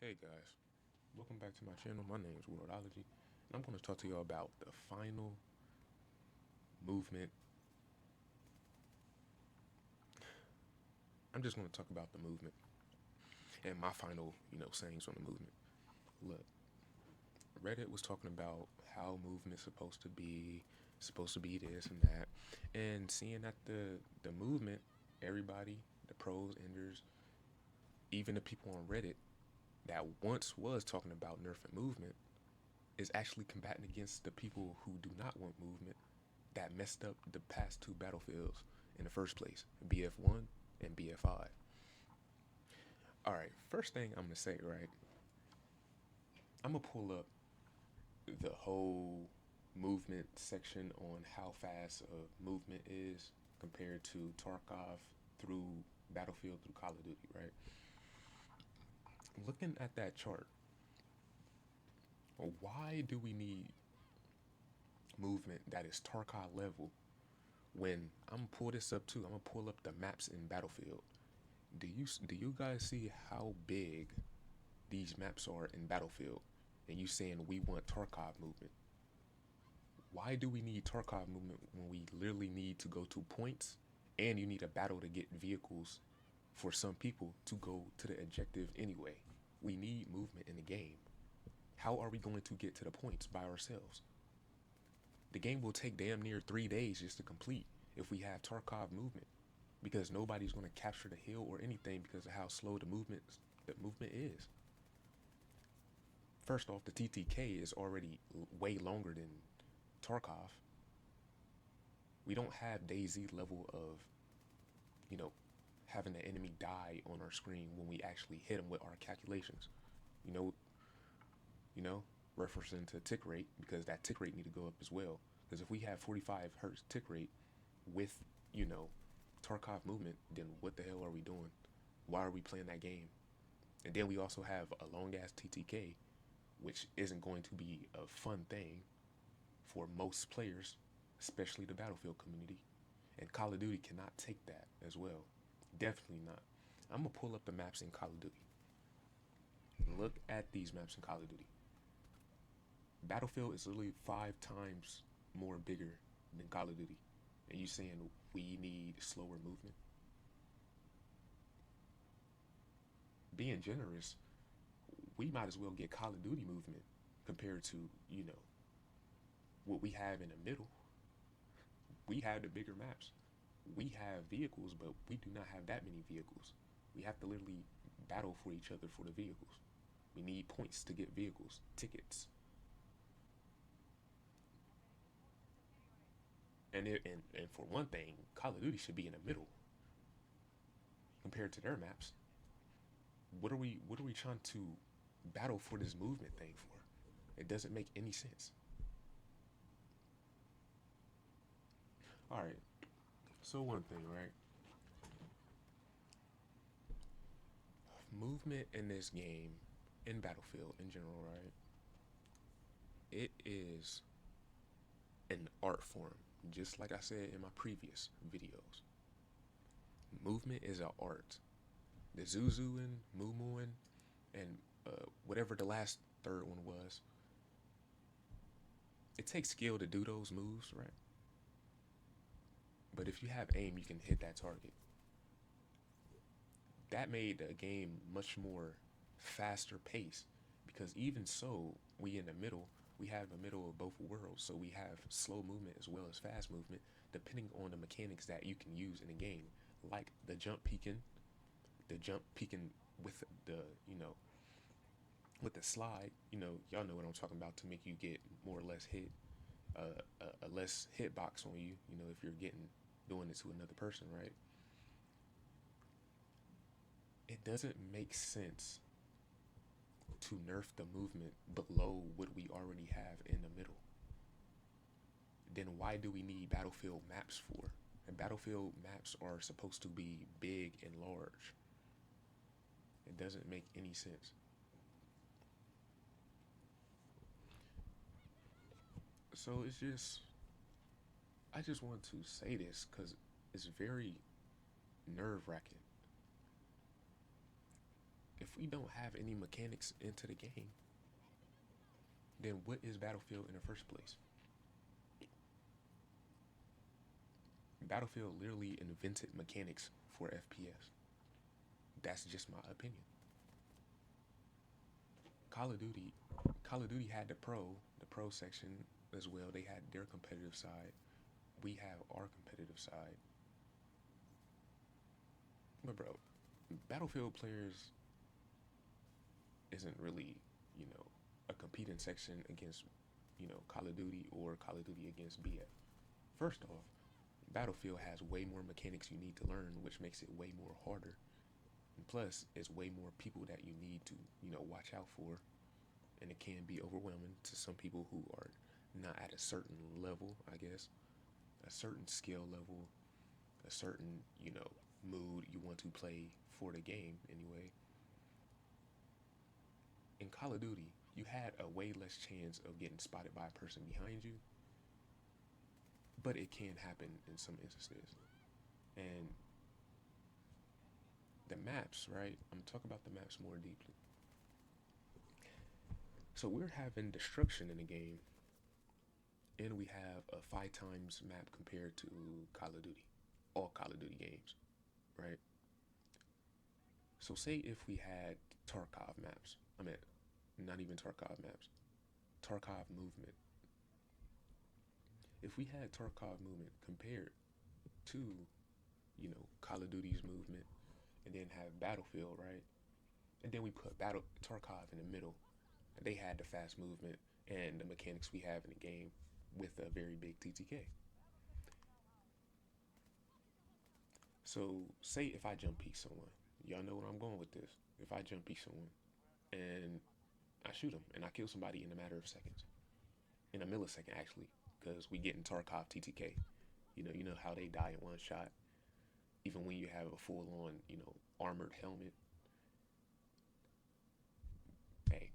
Hey guys, welcome back to my channel. My name is Worldology, and I'm going to talk to you about the final movement. I'm just going to talk about the movement and my final, sayings on the movement. Look, Reddit was talking about how movement's supposed to be this and that, and seeing that the movement, everybody, the pros, enders, even the people on Reddit that once was talking about nerfing movement is actually combating against the people who do not want movement that messed up the past two battlefields in the first place, BF1 and BF5. All right, first thing I'm gonna say, right? I'm gonna pull up the whole movement section on how fast a movement is compared to Tarkov through Battlefield through Call of Duty, right? Looking at that chart, why do we need movement that is Tarkov level when I'm gonna pull this up too? I'm gonna pull up the maps in Battlefield. Do you guys see how big these maps are in Battlefield? And you saying we want Tarkov movement? Why do we need Tarkov movement when we literally need to go to points and you need a battle to get vehicles for some people to go to the objective anyway? We need movement in the game. How are we going to get to the points by ourselves? The game will take damn near 3 days just to complete if we have Tarkov movement, because nobody's going to capture the hill or anything because of how slow the movement is. First off, the TTK is already way longer than Tarkov. We don't have DayZ level of, you know, having the enemy die on our screen when we actually hit them with our calculations. You know, you know, referencing to tick rate, because that tick rate need to go up as well. Because if we have 45 hertz tick rate with, you know, Tarkov movement, then what the hell are we doing? Why are we playing that game? And then we also have a long ass TTK, which isn't going to be a fun thing for most players, especially the Battlefield community. And Call of Duty cannot take that as well. Definitely not. I'm gonna pull up the maps in Call of Duty. Look at these maps in Call of Duty. Battlefield is literally 5 times more bigger than Call of Duty. And you saying we need slower movement? Being generous, we might as well get Call of Duty movement compared to, what we have in the middle. We have the bigger maps. We have vehicles, but we do not have that many vehicles. We have to literally battle for each other for the vehicles. We need points to get vehicles, tickets. And for one thing, Call of Duty should be in the middle compared to their maps. What are we trying to battle for this movement thing for? It doesn't make any sense. All right. So one thing, right? Movement in this game, in Battlefield in general, right? It is an art form, just like I said in my previous videos. Movement is an art. The Zuzuing, Moo and whatever the last third one was, it takes skill to do those moves, right? But if you have aim, you can hit that target. That made the game much more faster pace, because even so, we in the middle, we have the middle of both worlds, so we have slow movement as well as fast movement, depending on the mechanics that you can use in the game, like the jump peeking with the with the slide. Y'all know what I'm talking about, to make you get more or less hit, a less hitbox on you. If you're doing it to another person, right? It doesn't make sense to nerf the movement below what we already have in the middle. Then why do we need Battlefield maps for? And Battlefield maps are supposed to be big and large. It doesn't make any sense. So I just want to say this because it's very nerve wracking. If we don't have any mechanics into the game, then what is Battlefield in the first place? Battlefield literally invented mechanics for FPS. That's just my opinion. Call of Duty, Call of Duty had the pro section as well. They had their competitive side. We have our competitive side. But bro, Battlefield players isn't really, you know, a competing section against, Call of Duty or Call of Duty against BF. First off, Battlefield has way more mechanics you need to learn, which makes it way more harder. And plus, it's way more people that you need to, watch out for. And it can be overwhelming to some people who are not at a certain level, I guess, a certain skill level, a certain, mood you want to play for the game anyway. In Call of Duty, you had a way less chance of getting spotted by a person behind you, but it can happen in some instances. And the maps, right? I'm talking about the maps more deeply. So we're having destruction in the game, and we have a 5 times map compared to Call of Duty, all Call of Duty games, right? So say if we had Tarkov maps, I mean, not even Tarkov maps, Tarkov movement. If we had Tarkov movement compared to, Call of Duty's movement, and then have Battlefield, right? And then we put Battle Tarkov in the middle. They had the fast movement and the mechanics we have in the game with a very big TTK. So say if I jump peek someone, y'all know where I'm going with this. If I jump peek someone and I shoot them and I kill somebody in a matter of seconds, in a millisecond actually, because we get in Tarkov TTK. You know how they die in one shot, even when you have a full on, armored helmet. Hey,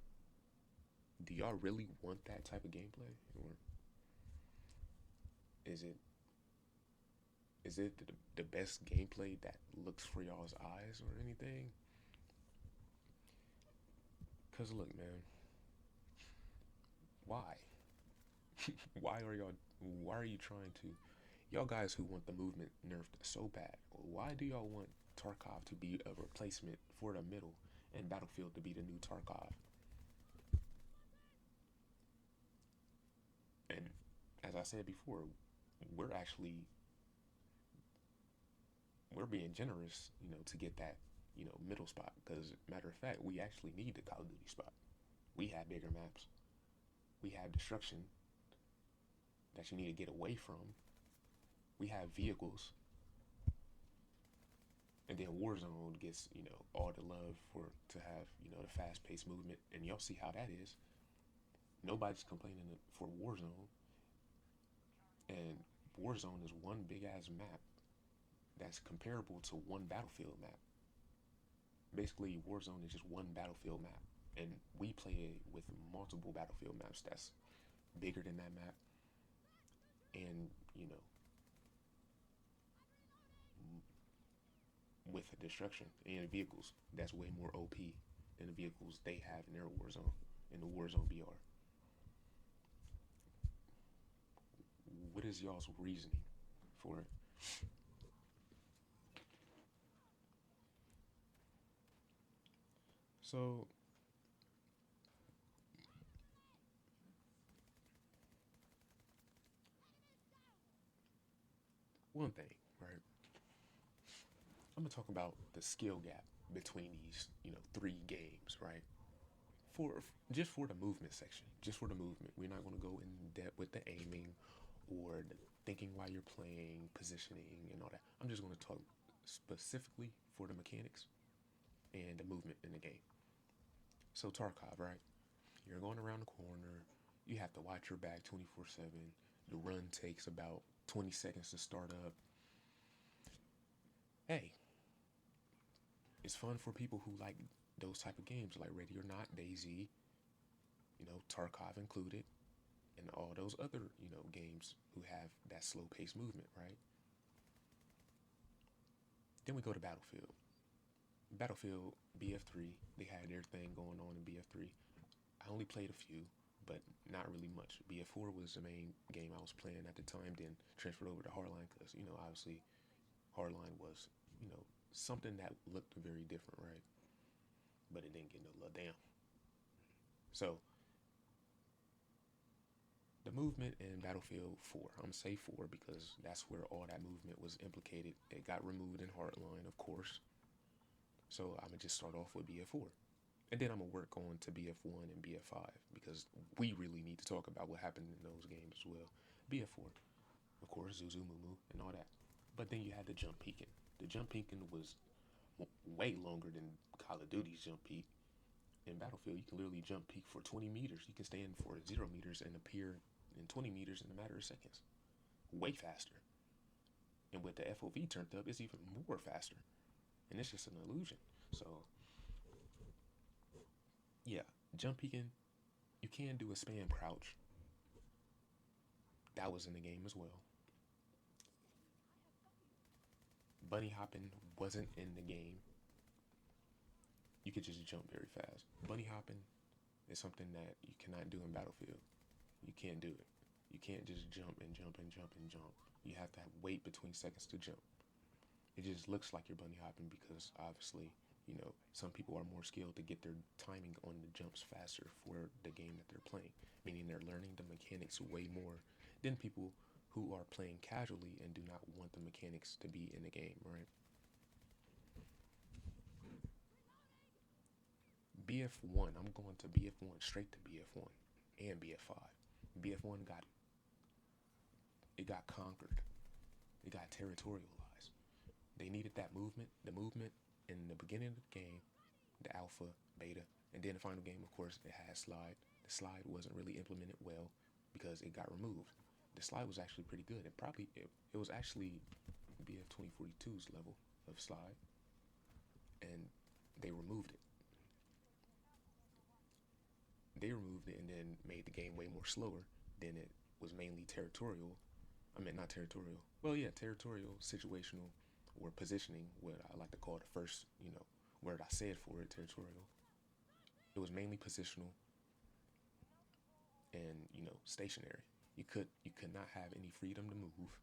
do y'all really want that type of gameplay, or is it the best gameplay that looks for y'all's eyes or anything? Cause look, man, why? Why are you trying to? Y'all guys who want the movement nerfed so bad, why do y'all want Tarkov to be a replacement for the middle and Battlefield to be the new Tarkov? And as I said before, we're actually we're being generous, to get that, middle spot. Because matter of fact, we actually need the Call of Duty spot. We have bigger maps. We have destruction that you need to get away from. We have vehicles. And then Warzone gets, all the love to have, the fast-paced movement. And y'all see how that is. Nobody's complaining for Warzone. And Warzone is one big ass map that's comparable to one Battlefield map. Basically, Warzone is just one Battlefield map, and we play with multiple Battlefield maps that's bigger than that map, and with destruction and vehicles that's way more OP than the vehicles they have in their Warzone, in the Warzone BR. What is y'all's reasoning for it? So, one thing, right? I'm gonna talk about the skill gap between these, 3 games, right? For just for the movement section, just for the movement. We're not gonna go in depth with the aiming or the thinking while you're playing, positioning, and all that. I'm just gonna talk specifically for the mechanics and the movement in the game. So Tarkov, right? You're going around the corner. You have to watch your back 24/7. The run takes about 20 seconds to start up. Hey, it's fun for people who like those type of games, like Ready or Not, DayZ, Tarkov included, and all those other, games who have that slow paced movement, right? Then we go to Battlefield. Battlefield BF3, they had their thing going on in BF3. I only played a few, but not really much. BF4 was the main game I was playing at the time, then transferred over to Hardline because, obviously Hardline was, something that looked very different, right? But it didn't get no love. Damn. So the movement in Battlefield 4, I'm gonna say 4 because that's where all that movement was implicated. It got removed in Hardline, of course. So I'm gonna just start off with BF4. And then I'm gonna work on to BF1 and BF5 because we really need to talk about what happened in those games as well. BF4, of course, Zuzu, Mumu, and all that. But then you had the jump peeking. The jump peeking was way longer than Call of Duty's jump peek. In Battlefield, you can literally jump peek for 20 meters. You can stand for 0 meters and appear in 20 meters in a matter of seconds. Way faster. And with the FOV turned up, it's even more faster. And it's just an illusion. So, yeah, jump peeking, you can do a spam crouch. That was in the game as well. Bunny hopping wasn't in the game. You could just jump very fast. Bunny hopping is something that you cannot do in Battlefield. You can't do it. You can't just jump and jump and jump and jump. You have to wait between seconds to jump. It just looks like you're bunny hopping because obviously, some people are more skilled to get their timing on the jumps faster for the game that they're playing, meaning they're learning the mechanics way more than people who are playing casually and do not want the mechanics to be in the game, right? BF1, I'm going to BF1, straight to BF1 and BF5. BF1 got conquered. It got territorialized. They needed that movement, the movement in the beginning of the game, the alpha, beta, and then the final game, of course, it had slide. The slide wasn't really implemented well because it got removed. The slide was actually pretty good. It was actually BF 2042's level of slide, and they removed it. They removed it and then made the game way more slower. Then it was mainly territorial. I mean, not territorial. Well, yeah, territorial, situational, or positioning, what I like to call the first, word I said for it, territorial. It was mainly positional and, stationary. You could not have any freedom to move.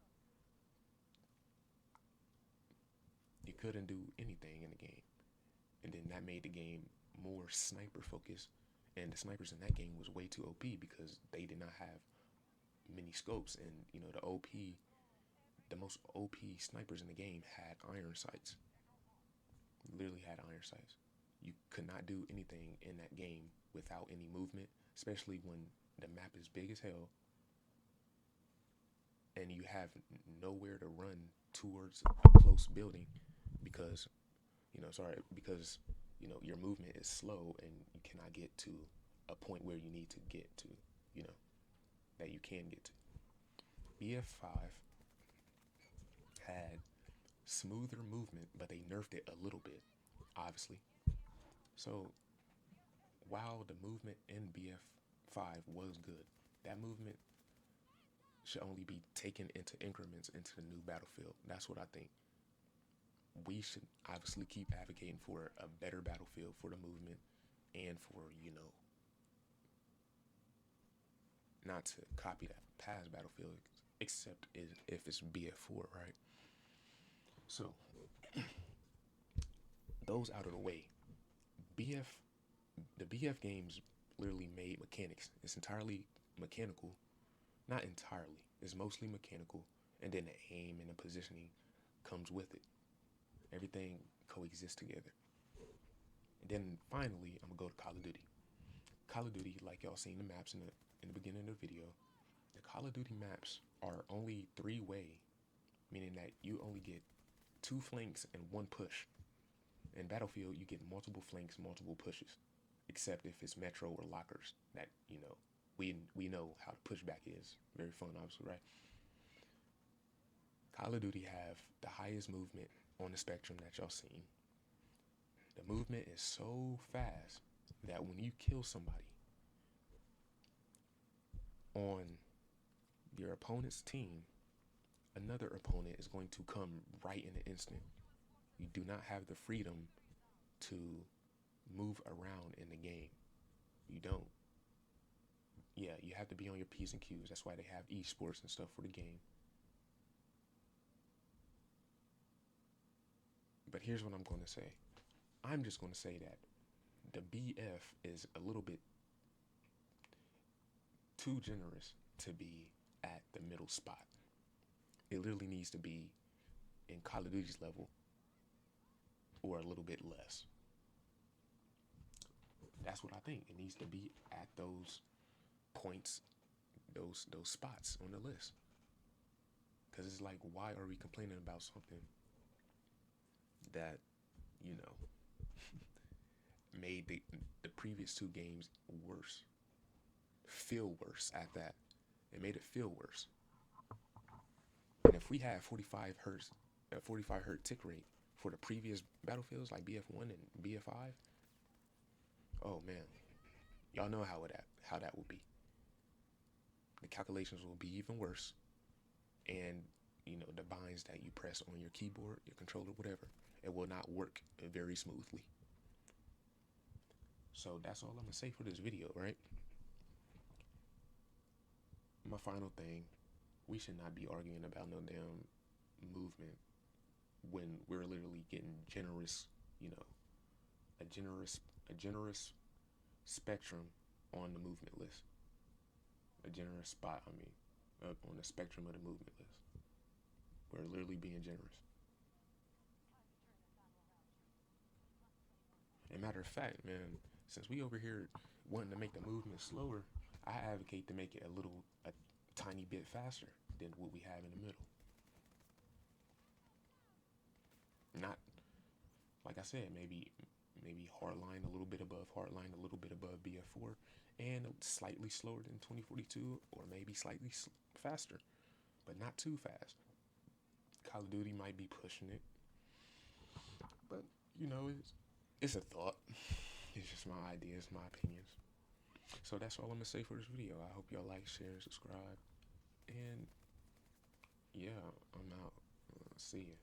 You couldn't do anything in the game. And then that made the game more sniper focused. And the snipers in that game was way too OP because they did not have many scopes. And, the most OP snipers in the game had iron sights. Literally had iron sights. You could not do anything in that game without any movement, especially when the map is big as hell and you have nowhere to run towards a close building because, because, your movement is slow and you cannot get to a point where you need to get to, you know, that you can get to. BF5 had smoother movement, but they nerfed it a little bit, obviously. So while the movement in BF5 was good, that movement should only be taken into increments into the new Battlefield. That's what I think. We should obviously keep advocating for a better Battlefield for the movement and for, not to copy that past Battlefield, except if it's BF4, right? So, those out of the way, BF, the BF games literally made mechanics. It's entirely mechanical. Not entirely. It's mostly mechanical. And then the aim and the positioning comes with it. Everything coexists together. And then finally, I'm gonna go to Call of Duty. Call of Duty, like y'all seen the maps in the beginning of the video, the Call of Duty maps are only 3-way, meaning that you only get 2 flanks and 1 push. In Battlefield, you get multiple flanks, multiple pushes, except if it's Metro or lockers. That we know how the pushback is. Very fun, obviously, right? Call of Duty have the highest movement on the spectrum that y'all seen. The movement is so fast that when you kill somebody on your opponent's team, another opponent is going to come right in an instant. You do not have the freedom to move around in the game. You don't. Yeah, you have to be on your P's and Q's. That's why they have esports and stuff for the game. But here's what I'm going to say. I'm just going to say that the BF is a little bit too generous to be at the middle spot. It literally needs to be in Call of Duty's level or a little bit less. That's what I think. It needs to be at those points, those spots on the list. Because it's like, why are we complaining about something that, you know, made the previous two games worse? Feel worse at that. It made it feel worse. And if we had 45 hertz tick rate for the previous battlefields like BF1 and BF5, oh man, y'all know how that would be. The calculations will be even worse, and you know, the binds that you press on your keyboard, your controller, whatever, it will not work very smoothly. So that's all I'm gonna say for this video, right? My final thing, we should not be arguing about no damn movement when we're literally getting generous, you know, a generous spectrum on the movement list. A generous spot, I mean, on the spectrum of the movement list. We're literally being generous. And matter of fact, man, since we over here wanting to make the movement slower, I advocate to make it a tiny bit faster than what we have in the middle. Not, like I said, maybe hardline a little bit above hardline, a little bit above BF4, and slightly slower than 2042, or maybe slightly faster, but not too fast. Call of Duty might be pushing it, but you know, it's a thought. It's just my ideas, my opinions. So that's all I'm gonna say for this video. I hope y'all like, share, and subscribe. And yeah, I'm out. See ya.